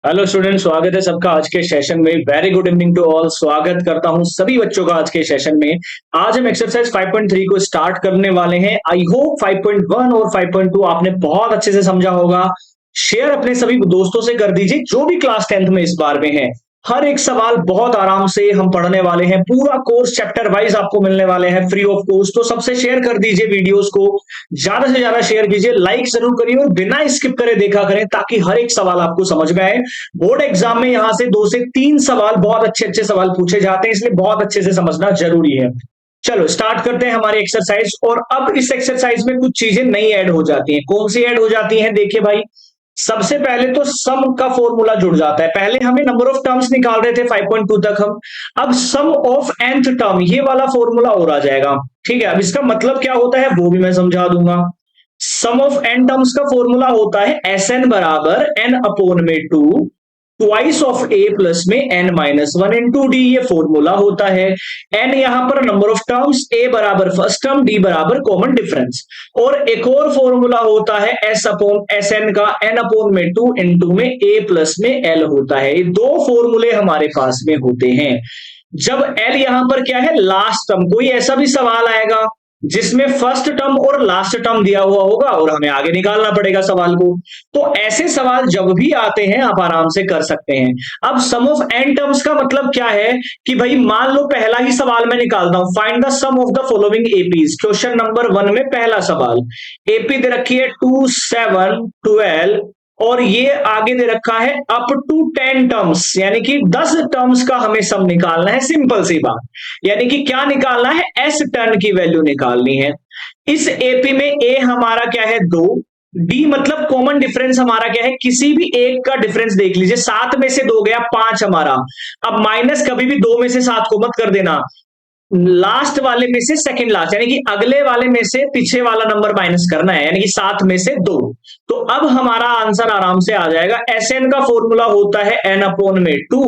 Hello student, स्वागत है सबका आज के सेशन में। Very good evening to all. स्वागत करता हूं सभी बच्चों का आज के सेशन में। आज हम एक्सरसाइज 5.3 को स्टार्ट करने वाले हैं। आई होप 5.1 और 5.2 आपने बहुत अच्छे से समझा होगा। शेयर अपने सभी दोस्तों से कर दीजिए जो भी क्लास 10th में इस बार में है। हर एक सवाल बहुत आराम से हम पढ़ने वाले हैं। पूरा कोर्स चैप्टर वाइज आपको मिलने वाले हैं फ्री ऑफ कॉस्ट। तो सबसे शेयर कर दीजिए वीडियोस को, ज्यादा से ज्यादा शेयर कीजिए, लाइक जरूर करिए और बिना स्किप करे देखा करें ताकि हर एक सवाल आपको समझ में आए। बोर्ड एग्जाम में यहां से 2 से 3 सवाल, बहुत अच्छे अच्छे सवाल पूछे जाते हैं, इसलिए बहुत अच्छे से समझना जरूरी है। चलो स्टार्ट करते हैं हमारी एक्सरसाइज। और अब इस एक्सरसाइज में कुछ चीजें नई ऐड हो जाती हैं। कौन सी ऐड हो जाती हैं देखिए भाई। सबसे पहले तो सम का फॉर्मूला जुड़ जाता है। पहले हमें नंबर ऑफ टर्म्स निकाल रहे थे 5.2 तक हम, अब सम ऑफ nth टर्म ये वाला फॉर्मूला और आ जाएगा। ठीक है, अब इसका मतलब क्या होता है वो भी मैं समझा दूंगा। सम ऑफ n टर्म्स का फॉर्मूला होता है Sn बराबर n अपॉन में 2 ट्वाइस ऑफ a प्लस में n माइनस 1 इंटू डी, ये फॉर्मूला होता है। n यहां पर नंबर ऑफ टर्म्स, a बराबर फर्स्ट टर्म, d बराबर कॉमन डिफरेंस। और एक और फॉर्मूला होता है s अपॉन Sn का n अपॉन में 2 इंटू में a प्लस में l होता है। ये दो फॉर्मूले हमारे पास में होते हैं। जब l यहां पर क्या है, लास्ट टर्म, कोई ऐसा भी सवाल आएगा जिसमें फर्स्ट टर्म और लास्ट टर्म दिया हुआ होगा और हमें आगे निकालना पड़ेगा सवाल को, तो ऐसे सवाल जब भी आते हैं आप आराम से कर सकते हैं। अब सम ऑफ n टर्म्स का मतलब क्या है कि भाई मान लो पहला ही सवाल मैं निकालता हूं, find the sum of the following APs. Question number 1 में पहला सवाल, एपी दे रखी है 2, 7, 12 और ये आगे दे रखा है अप टू 10 टर्म्स, यानी कि 10 टर्म्स का हमें सम निकालना है। सिंपल सी बात, यानी कि क्या निकालना है, एस टर्न की वैल्यू निकालनी है। इस एपी में ए हमारा क्या है 2, डी मतलब कॉमन डिफरेंस हमारा क्या है, किसी भी एक का डिफरेंस देख लीजिए। 7 में से 2 गया 5 हमारा। अब माइनस कभी भी 2 में से 7 को मत कर देना, लास्ट वाले में से सेकंड लास्ट, यानी कि अगले वाले में से पीछे वाला नंबर माइनस करना है, यानी कि 7 में से 2। तो अब हमारा आंसर आराम से आ जाएगा। एस एन का फॉर्मूला होता है एन अपॉन में 2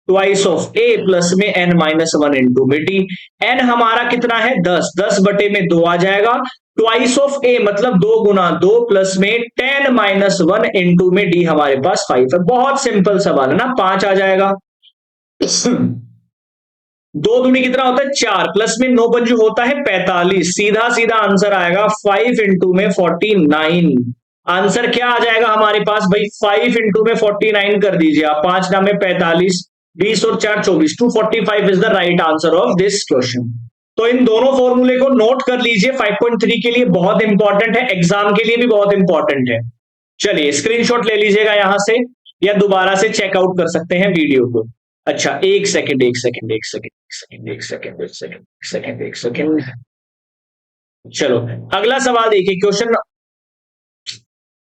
ट्वाइस ऑफ ए प्लस में एन माइनस 1 इंटू में डी। एन हमारा कितना है 10, 10 बटे में 2 आ जाएगा। ट्वाइस ऑफ ए मतलब 2 गुना 2 प्लस में 10 माइनस 1 इंटू में डी हमारे पास 5 है। बहुत सिंपल सवाल है ना, 5 आ जाएगा। 2 दूनी कितना होता है 4, प्लस में 9 पंजू होता है 45। सीधा सीधा आंसर आएगा 5 इंटू में 49। आंसर क्या आ जाएगा हमारे पास भाई, 5 इंटू में 49 कर दीजिए आप, 5 नाम में 45, 20 और 4 24, 245 is the right answer of this question. तो इन दोनों फॉर्मूले को नोट कर लीजिए, 5.3 के लिए बहुत इंपॉर्टेंट है, एग्जाम के लिए भी बहुत इंपॉर्टेंट है। चलिए स्क्रीनशॉट ले लीजिएगा यहां से, या दोबारा से चेकआउट कर सकते हैं वीडियो को। अच्छा, एक सेकंड एक सेकंड एक सेकंड एक सेकंड एक सेकंड एक सेकंड एक सेकंड एक सेकंड। चलो अगला सवाल देखिए। क्वेश्चन,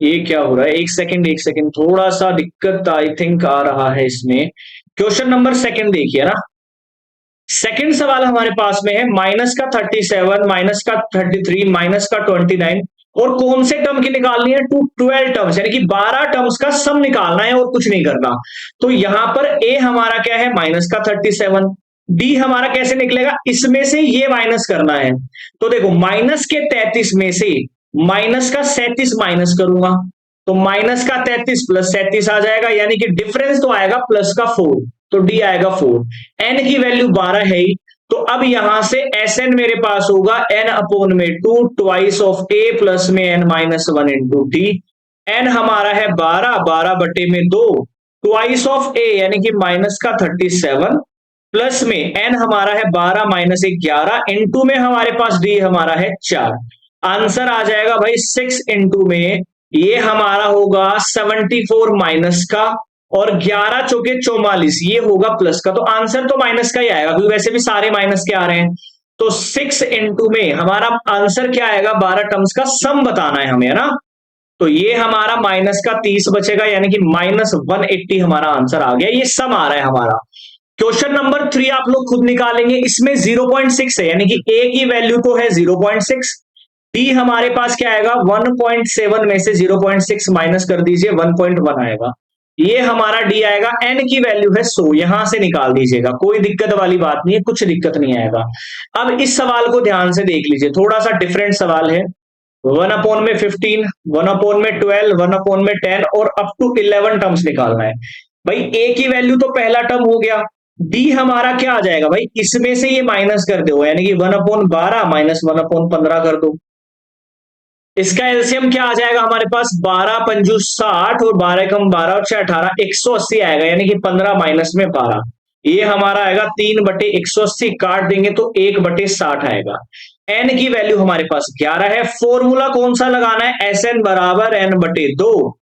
ये क्या हो रहा है, एक सेकंड थोड़ा सा दिक्कत आई थिंक आ रहा है इसमें। क्वेश्चन नंबर सेकंड देखिए ना। सेकंड सवाल हमारे पास में है माइनस का 37, माइनस का 33, माइनस का 29 और कौन से टर्म की निकालनी है, 12 टर्म्स, यानी कि 12 टर्म्स का सम निकालना है और कुछ नहीं करना। तो यहां पर ए हमारा क्या है माइनस का 37, डी हमारा कैसे निकलेगा, इसमें से ये माइनस करना है। तो देखो माइनस के 33 में से माइनस का 37 माइनस करूंगा तो माइनस का 33 प्लस 37 आ जाएगा, यानी कि डिफरेंस तो आएगा प्लस का 4, तो डी आएगा 4। एन की वैल्यू 12 है ही, तो अब यहां से एस एन मेरे पास होगा एन अपॉन में 2 ट्वाइस ऑफ ए प्लस में n minus 1 into d. N हमारा है 12, 12 बटे में 2 ट्वाइस ऑफ ए यानी कि माइनस का 37 प्लस में एन हमारा है 12 माइनस 11 इंटू में हमारे पास डी हमारा है 4। आंसर आ जाएगा भाई 6 इंटू में ये हमारा होगा 74 माइनस का, और 11 चौके 44 ये होगा प्लस का। तो आंसर तो माइनस का ही आएगा क्योंकि वैसे भी सारे माइनस के आ रहे हैं। तो 6 इंटू में हमारा आंसर क्या आएगा, 12 टर्म्स का सम बताना है हमें, है ना। तो ये हमारा माइनस का 30 बचेगा, यानी कि माइनस 180 हमारा आंसर आ गया। ये सम आ रहा है हमारा। क्वेश्चन नंबर 3 आप लोग खुद निकालेंगे, इसमें 0.6 है, यानी कि ए की वैल्यू तो है 0.6, डी हमारे पास क्या आएगा 1.7 में से 0.6 माइनस कर दीजिए 1.1 आएगा, ये हमारा डी आएगा। एन की वैल्यू है 100, यहां से निकाल दीजिएगा, कोई दिक्कत वाली बात नहीं है, कुछ दिक्कत नहीं आएगा। अब इस सवाल को ध्यान से देख लीजिए, थोड़ा सा डिफरेंट सवाल है। 1 अपॉन में 15, 1 अपॉन में 12, 1 अपॉन में 10 और अप टू 11 टर्म्स निकालना है। भाई ए की वैल्यू तो पहला टर्म हो गया, डी हमारा क्या आ जाएगा भाई, इसमें से ये माइनस कर दो, यानी कि 1/12 माइनस 1/15 कर दो। इसका एलसीएम क्या आ जाएगा हमारे पास, 12 पंजू 60 और 12 कम 12 और 6 18, 180 आएगा, यानी कि 15 माइनस में 12, ये हमारा आएगा 3/180, काट देंगे तो 1/60 आएगा। एन की वैल्यू हमारे पास 11 है। फॉर्मूला कौन सा लगाना है, एस एन बराबर n/2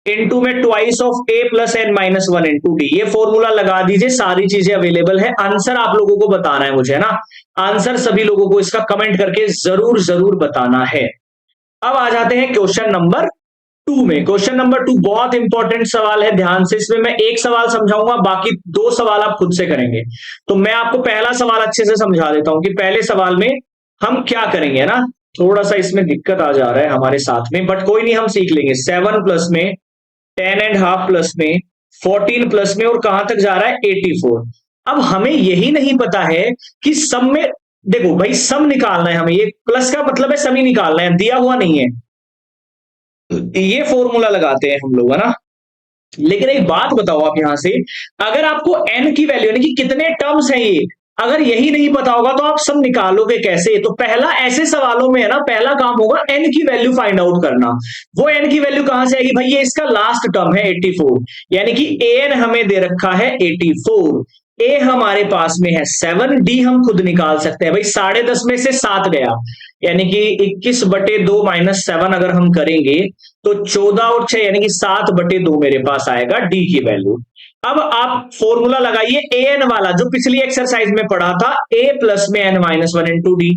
इंटू में twice of a plus n minus 1 into d, ये फॉर्मूला लगा दीजिए, सारी चीजें अवेलेबल है। आंसर आप लोगों को बताना है मुझे, है ना, आंसर सभी लोगों को इसका कमेंट करके जरूर जरूर बताना है। अब आ जाते हैं क्वेश्चन नंबर 2 में। क्वेश्चन नंबर 2 बहुत इंपॉर्टेंट सवाल है, ध्यान से, इसमें मैं एक सवाल समझाऊंगा, बाकी 2 सवाल आप खुद से करेंगे। तो मैं आपको पहला सवाल अच्छे से समझा देता हूं कि पहले सवाल में हम क्या करेंगे, है ना। थोड़ा सा इसमें दिक्कत आ जा रहा है हमारे साथ में, बट कोई नहीं, हम सीख लेंगे। 7 प्लस में 10.5 प्लस में 14 प्लस में और कहां तक जा रहा है 84। अब हमें यही नहीं पता है कि सब में, देखो भाई सम निकालना है हमें, ये प्लस का मतलब है सम ही निकालना है, दिया हुआ नहीं है, ये फॉर्मूला लगाते हैं हम लोग, है ना। लेकिन एक बात बताओ आप यहां से, अगर आपको n की वैल्यू यानी कि कितने टर्म्स हैं ये, अगर यही नहीं पता होगा तो आप सब निकालोगे कैसे। तो पहला ऐसे सवालों में, है ना, पहला काम होगा n की वैल्यू फाइंड आउट करना। वो n की वैल्यू कहां से आएगी भाई, ये इसका लास्ट टर्म है 84, यानी कि an हमें दे रखा है 84, ए हमारे पास में है 7, डी हम खुद निकाल सकते हैं भाई, 10.5 में से 7 गया, यानी कि 21/2 माइनस 7 अगर हम करेंगे तो 14 और 6 यानी कि 7/2 मेरे पास आएगा डी की वैल्यू। अब आप फॉर्मूला लगाइए ए एन वाला, जो पिछली एक्सरसाइज में पढ़ा था, ए प्लस में n minus 1 into D.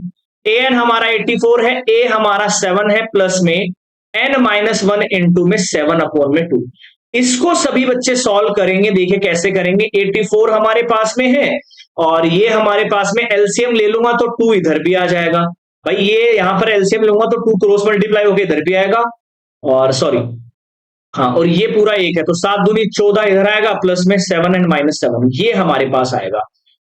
A N हमारा 84 है, ए हमारा 7 है, प्लस में एन माइनस 1 इंटू में 7/2। इसको सभी बच्चे सॉल्व करेंगे, देखिए कैसे करेंगे। 84 हमारे पास में है और ये हमारे पास में एलसीएम ले लूंगा तो 2 इधर भी आ जाएगा भाई, ये यहां पर एलसीएम लूंगा तो 2 क्रॉस मल्टीप्लाई होकर इधर भी आएगा, और सॉरी हाँ, और ये पूरा 1 है तो 7 दूनी 14 इधर आएगा, प्लस में 7 एंड माइनस 7 ये हमारे पास आएगा।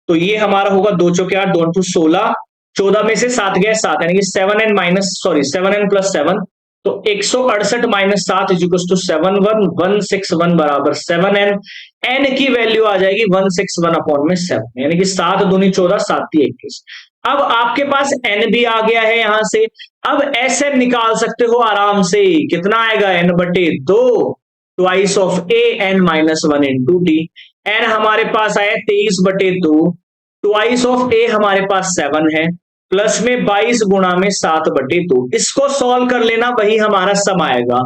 तो ये हमारा होगा 2 चौके 8, 2 16, 14 में से 7 गया 7, यानी कि 7 and minus, sorry 7 and plus 7, तो 168 माइनस 7 इजिकल्स टू 71161 बराबर 7 एन। एन की वैल्यू आ जाएगी 161/7, यानी कि 7 दूनी 14, 7 × 21। अब आपके पास एन भी आ गया है यहां से, अब एस एन निकाल सकते हो आराम से, कितना आएगा n/2 twice of a n minus 1 into d. N हमारे पास आया 23/2 ट्वाइस ऑफ ए हमारे पास 7 है, प्लस में 22 गुणा में 7/2। इसको सॉल्व कर लेना, वही हमारा सम आएगा।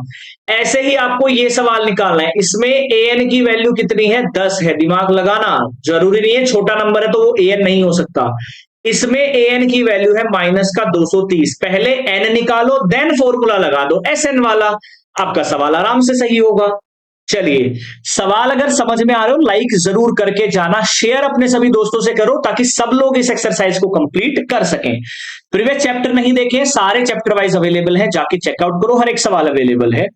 ऐसे ही आपको ये सवाल निकालना है, इसमें ए एन की वैल्यू कितनी है, 10 है, दिमाग लगाना, जरूरी नहीं है छोटा नंबर है तो वो ए एन नहीं हो सकता। इसमें ए एन की वैल्यू है माइनस का 230, पहले एन निकालो देन फॉर्मूला लगा दो एस एन वाला, आपका सवाल आराम से सही होगा। चलिए, सवाल अगर समझ में आ रहे हो लाइक जरूर करके जाना, शेयर अपने सभी दोस्तों से करो ताकि सब लोग इस एक्सरसाइज को कंप्लीट कर सकें। प्रीवियस चैप्टर नहीं देखे, सारे चैप्टर वाइज अवेलेबल है, जाके चेकआउट करो, हर एक सवाल अवेलेबल है।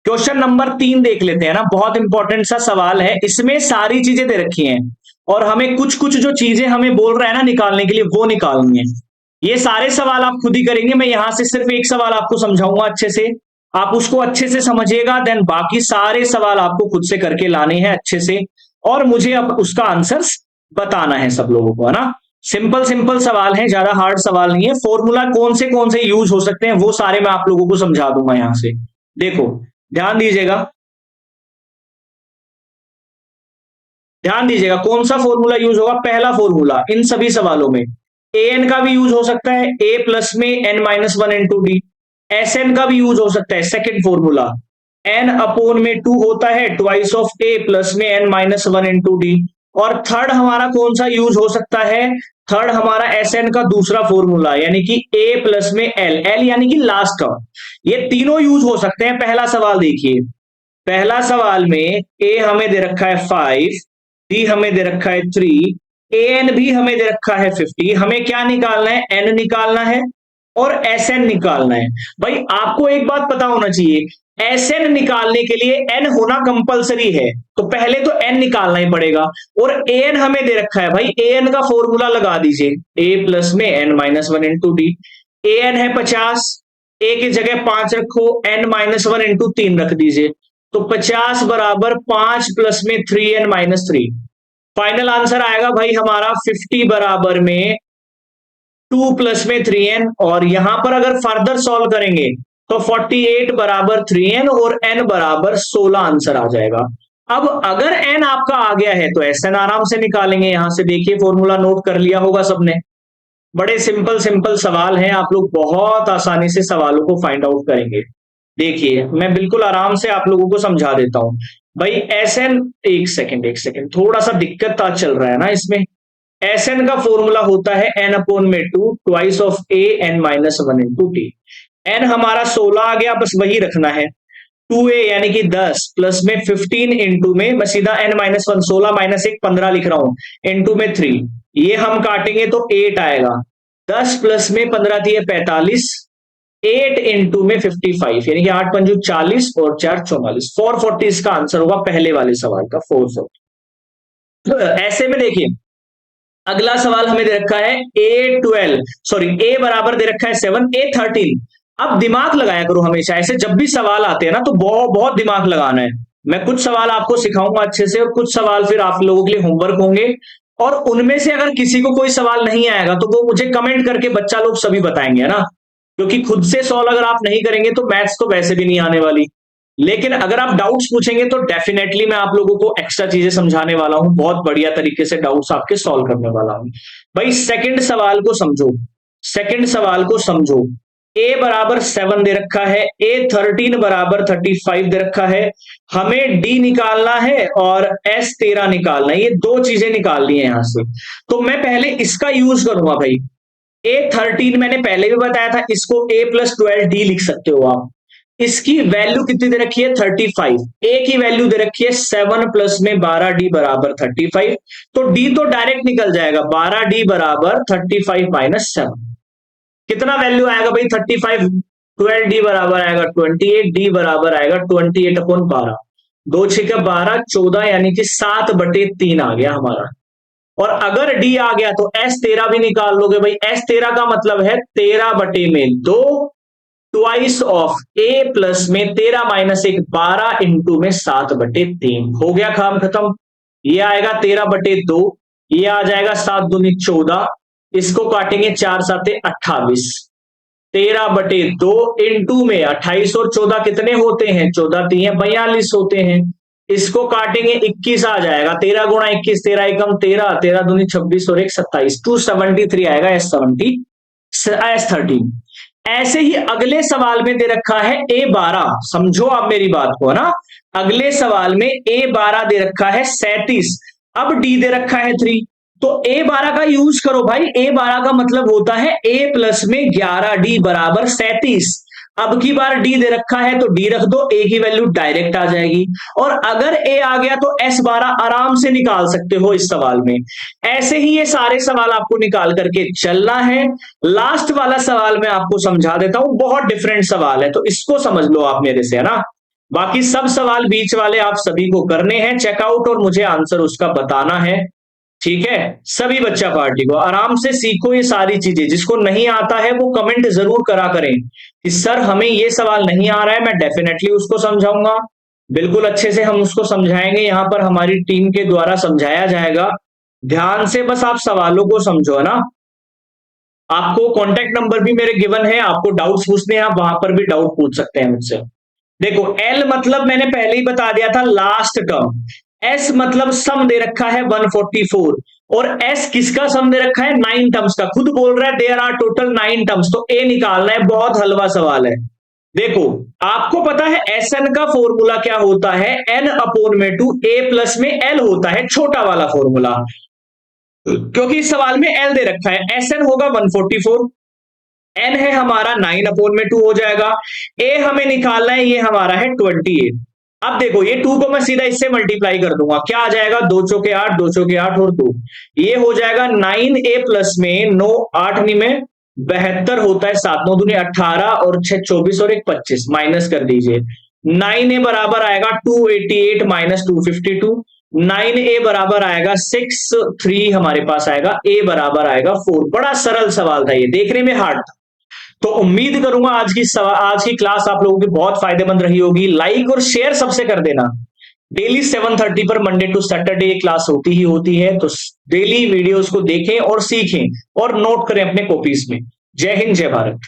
क्वेश्चन नंबर 3 देख लेते हैं ना, बहुत इंपॉर्टेंट सा सवाल है, इसमें सारी चीजें दे रखी हैं और हमें कुछ कुछ जो चीजें हमें बोल रहा है ना निकालने के लिए, वो निकालनी है। ये सारे सवाल आप खुद ही करेंगे, मैं यहां से सिर्फ एक सवाल आपको समझाऊंगा अच्छे से, आप उसको अच्छे से समझिएगा, देन बाकी सारे सवाल आपको खुद से करके लाने हैं अच्छे से, और मुझे अब उसका आंसर्स बताना है सब लोगों को, है ना। सिंपल सिंपल सवाल है, ज्यादा हार्ड सवाल नहीं है। फॉर्मूला कौन से यूज हो सकते हैं वो सारे मैं आप लोगों को समझा दूंगा यहां से। देखो ध्यान दीजिएगा, ध्यान दीजिएगा कौन सा फॉर्मूला यूज होगा। पहला फॉर्मूला इन सभी सवालों में ए एन का भी यूज हो सकता है, ए प्लस में n minus 1 into d. S n का भी यूज हो सकता है, सेकेंड फॉर्मूला एन अपॉन में 2 होता है, ट्वाइस ऑफ ए प्लस में एन माइनस 1 इंटू डी। और थर्ड हमारा कौन सा यूज हो सकता है, थर्ड हमारा एस एन का दूसरा फॉर्मूला, यानी कि ए प्लस में एल, एल यानी कि लास्ट टर्म। ये तीनों यूज हो सकते हैं। पहला सवाल देखिए, पहला सवाल में ए हमें दे रखा है 5, डी हमें दे रखा है 3, ए एन भी हमें दे रखा है 50। हमें क्या निकालना है, एन निकालना है और एस एन निकालना है। भाई आपको एक बात पता होना चाहिए, एस एन निकालने के लिए एन होना कंपलसरी है, तो पहले तो एन निकालना ही पड़ेगा। और ए एन हमें दे रखा है, भाई ए एन का फॉर्मूला लगा दीजिए, ए प्लस में n minus 1 into D. A N है 50, ए की जगह 5 रखो, एन माइनस 1 इंटू 3 रख दीजिए, तो 50 बराबर 5 प्लस में 3n-3। फाइनल आंसर आएगा भाई हमारा 50 बराबर में 2 प्लस में 3n, और यहां पर अगर फर्दर सॉल्व करेंगे तो 48 बराबर 3n और n बराबर 16 आंसर आ जाएगा। अब अगर n आपका आ गया है तो Sn आराम से निकालेंगे। यहां से देखिए फॉर्मूला नोट कर लिया होगा सबने। बड़े सिंपल सिंपल सवाल हैं, आप लोग बहुत आसानी से सवालों को फाइंड आउट करेंगे। देखिए मैं बिल्कुल आराम से आप लोगों को समझा देता हूं भाई। Sn, एक सेकेंड थोड़ा सा दिक्कत आज चल रहा है ना इसमें। Sn का फॉर्मूला होता है n/2 twice of a n-1 into T. n हमारा 16 आ गया, बस वही रखना है। 2a यानी कि 10 प्लस में 15 इंटू में मैं सीधा n-1 16 माइनस 1 15 लिख रहा हूं, इंटू में 3। ये हम काटेंगे तो 8 आएगा। 10 प्लस में 15 थी 45, 8 इंटू में 55 यानी कि 8 पंजू 40 और 4 44, 440 इसका आंसर होगा पहले वाले सवाल का 440। तो ऐसे में देखिए अगला सवाल हमें दे रखा है a बराबर दे रखा है 7, a13। अब दिमाग लगाया करो हमेशा, ऐसे जब भी सवाल आते हैं ना तो बहुत बहुत दिमाग लगाना है। मैं कुछ सवाल आपको सिखाऊंगा अच्छे से और कुछ सवाल फिर आप लोगों के लिए होमवर्क होंगे, और उनमें से अगर किसी को कोई सवाल नहीं आएगा तो वो मुझे कमेंट करके बच्चा लोग सभी बताएंगे, है ना। क्योंकि खुद से सॉल्व अगर आप नहीं करेंगे तो मैथ्स तो वैसे भी नहीं आने वाली। लेकिन अगर आप डाउट्स पूछेंगे तो डेफिनेटली मैं आप लोगों को एक्स्ट्रा चीजें समझाने वाला हूं, बहुत बढ़िया तरीके से डाउट्स आपके सॉल्व करने वाला हूं। भाई सेकंड सवाल को समझो, सेकंड सवाल को समझो। a बराबर 7 दे रखा है, a13 बराबर 35 दे रखा है, हमें d निकालना है और s13 निकालना है। ये दो चीजें निकालनी है यहां से। तो मैं पहले इसका यूज करूंगा भाई। a13 मैंने पहले भी बताया था, इसको a प्लस 12d लिख सकते हो आप। इसकी वैल्यू कितनी दे रखी है 35, a की वैल्यू दे रखी है 7 प्लस में 12d बराबर 35। तो d तो डायरेक्ट निकल जाएगा, 12d बराबर 35 माइनस 7। कितना वैल्यू आएगा भाई 35, 12d बराबर आएगा 28, d बराबर आएगा 28/12। 2 6 12 14 यानी कि 7/3 आ गया हमारा। और अगर d आ गया तो s13 भी निकाल लोगे भाई। s13 का मतलब है 13/2 ट्वाइस ऑफ a प्लस में 13 माइनस 1 12 इंटू में 7/3। हो गया काम खत्म। ये आएगा 13/2, ये आ जाएगा 7 दूनी 14, इसको काटेंगे 4 7 28। 13/2 इंटू में 28 और 14 कितने होते हैं, 14 3 42 होते हैं। इसको काटेंगे 21 आ जाएगा, 13 गुणा 21 13 एकम 13, 13 दूनी 26 और 1 27, 273 आएगा S13। ऐसे ही अगले सवाल में दे रखा है a12, समझो आप मेरी बात को, है ना। अगले सवाल में a12 दे रखा है 37, अब d दे रखा है 3। तो a12 का यूज करो भाई। a12 का मतलब होता है a प्लस में 11d बराबर 37। अब की बार d दे रखा है तो d रख दो, a की वैल्यू डायरेक्ट आ जाएगी। और अगर a आ गया तो s12 आराम से निकाल सकते हो इस सवाल में। ऐसे ही ये सारे सवाल आपको निकाल करके चलना है। लास्ट वाला सवाल मैं आपको समझा देता हूं, बहुत डिफरेंट सवाल है तो इसको समझ लो आप मेरे से, है ना। बाकी सब सवाल बीच वाले आप सभी को करने हैं चेकआउट, और मुझे आंसर उसका बताना है, ठीक है। सभी बच्चा पार्टी को आराम से सीखो ये सारी चीजें। जिसको नहीं आता है वो कमेंट जरूर करा करें कि सर हमें ये सवाल नहीं आ रहा है, मैं डेफिनेटली उसको समझाऊंगा, बिल्कुल अच्छे से हम उसको समझाएंगे। यहां पर हमारी टीम के द्वारा समझाया जाएगा। ध्यान से बस आप सवालों को समझो, है ना। आपको कॉन्टेक्ट नंबर भी मेरे गिवन है, आपको डाउट्स पूछने हैं आप वहां पर भी डाउट पूछ सकते हैं मुझसे। देखो L मतलब मैंने पहले ही बता दिया था लास्ट टर्म, S मतलब सम दे रखा है 144, और S किसका सम दे रखा है 9 टर्म्स का, खुद बोल रहा है देयर आर टोटल 9 टर्म्स। तो A निकालना है, बहुत हलवा सवाल है। देखो आपको पता है Sn का फॉर्मूला क्या होता है, n/2 A प्लस में L होता है, छोटा वाला फॉर्मूला। क्योंकि इस सवाल में L दे रखा है, Sn होगा 144, n है हमारा 9/2 हो जाएगा। A हमें निकालना है, ये हमारा है 28। अब देखो ये 2 को मैं सीधा इससे मल्टीप्लाई कर दूंगा, क्या आ जाएगा 2 चौके 8, 2 चौके 8 और 2, ये हो जाएगा 9A प्लस में 9 8 में 72 होता है, 7 9 दूनी 18 और 6 24 और 1 25, माइनस कर दीजिए। 9A बराबर आएगा 288 माइनस 252, 9A बराबर आएगा 6, 3 हमारे पास आएगा, A बराबर आएगा 4। बड़ा सरल सवाल था ये, देखने में हार्ड था। तो उम्मीद करूंगा आज की क्लास आप लोगों की बहुत फायदेमंद रही होगी। लाइक और शेयर सबसे कर देना। डेली 7:30 पर मंडे टू सैटरडे ये क्लास होती ही होती है, तो डेली वीडियोस को देखें और सीखें और नोट करें अपने कॉपीज में। जय हिंद, जय भारत।